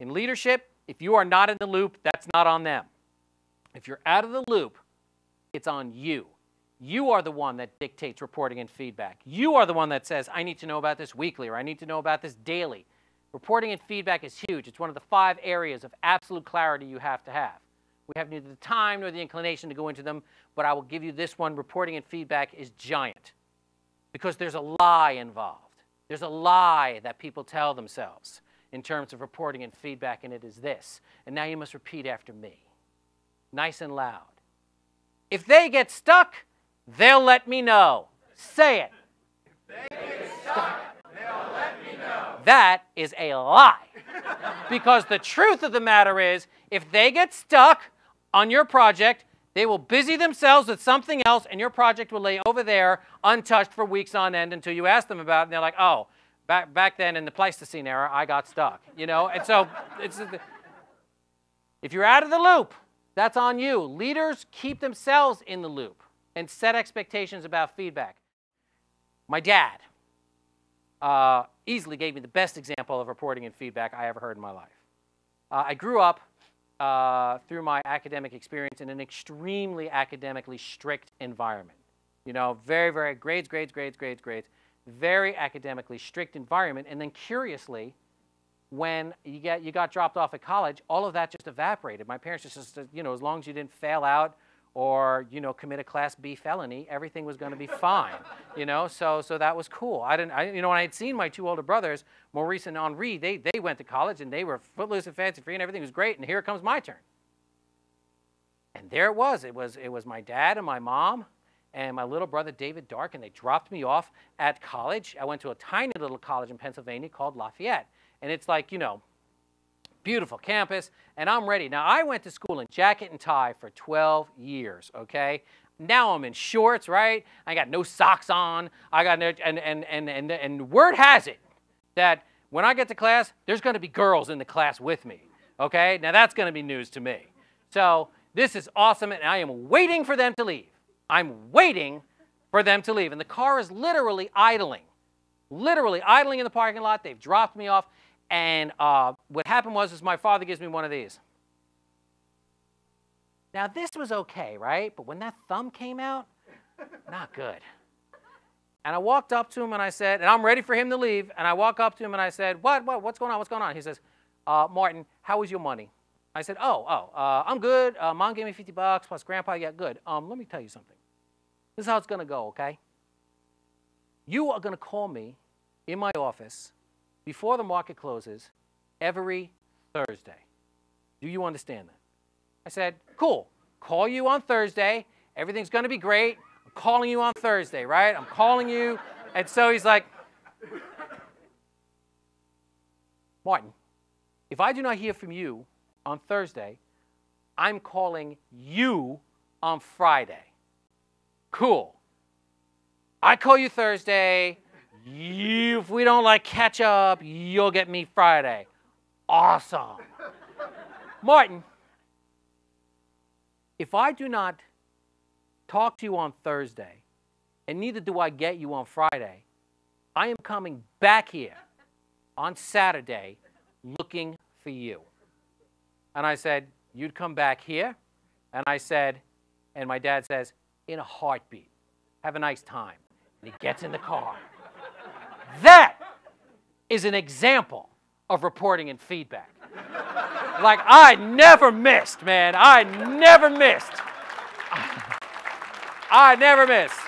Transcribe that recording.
In leadership, if you are not in the loop, that's not on them. If you're out of the loop, it's on you. You are the one that dictates reporting and feedback. You are the one that says, I need to know about this weekly, or I need to know about this daily. Reporting and feedback is huge. It's one of the 5 areas of absolute clarity you have to have. We have neither the time nor the inclination to go into them, but I will give you this one. Reporting and feedback is giant because there's a lie involved. There's a lie that people tell themselves in terms of reporting and feedback, and it is this. And now you must repeat after me, nice and loud. If they get stuck, they'll let me know. Say it. If they get stuck, they'll let me know. That is a lie. Because the truth of the matter is, if they get stuck on your project, they will busy themselves with something else, and your project will lay over there untouched for weeks on end until you ask them about it, and they're like, oh, back then in the Pleistocene era, I got stuck. You know? And so if you're out of the loop, that's on you. Leaders keep themselves in the loop and set expectations about feedback. My dad easily gave me the best example of reporting and feedback I ever heard in my life. I grew up through my academic experience in an extremely academically strict environment. You know, very grades, very academically strict environment. And then curiously, when you got dropped off at college, all of that just evaporated. My parents just, you know, as long as you didn't fail out or, you know, commit a Class B felony, everything was going to be fine, you know, so that was cool. You know, when I had seen my 2 older brothers, Maurice and Henri, they went to college and they were footloose and fancy free and everything was great, and here comes my turn. And there it was my dad and my mom and my little brother David Dark, and they dropped me off at college. I went to a tiny little college in Pennsylvania called Lafayette, and it's like, you know, beautiful campus, and I'm ready. Now, I went to school in jacket and tie for 12 years, okay? Now I'm in shorts, right? I got no socks on. I got and word has it that when I get to class, there's going to be girls in the class with me, okay? Now, that's going to be news to me. So this is awesome, and I am waiting for them to leave. I'm waiting for them to leave, and the car is literally idling in the parking lot. They've dropped me off. And what happened was my father gives me one of these. Now, this was okay, right? But when that thumb came out, not good. And I walked up to him and I said, and I'm ready for him to leave, and I walk up to him and I said, what's going on? He says, Martin, how was your money? I said, I'm good. Mom gave me $50 plus Grandpa, yeah, good. Let me tell you something. This is how it's going to go, okay? You are going to call me in my office before the market closes every Thursday. Do you understand that? I said, cool. Call you on Thursday. Everything's going to be great. I'm calling you on Thursday, right? I'm calling you. And so he's like, Martin, if I do not hear from you on Thursday, I'm calling you on Friday. Cool. I call you Thursday. If we don't like catch up, you'll get me Friday. Awesome. Martin, if I do not talk to you on Thursday, and neither do I get you on Friday, I am coming back here on Saturday looking for you. And I said, you'd come back here? And I said, and my dad says, in a heartbeat. Have a nice time. And he gets in the car. That is an example of reporting and feedback. Like, I never missed, man. I never missed. I never missed.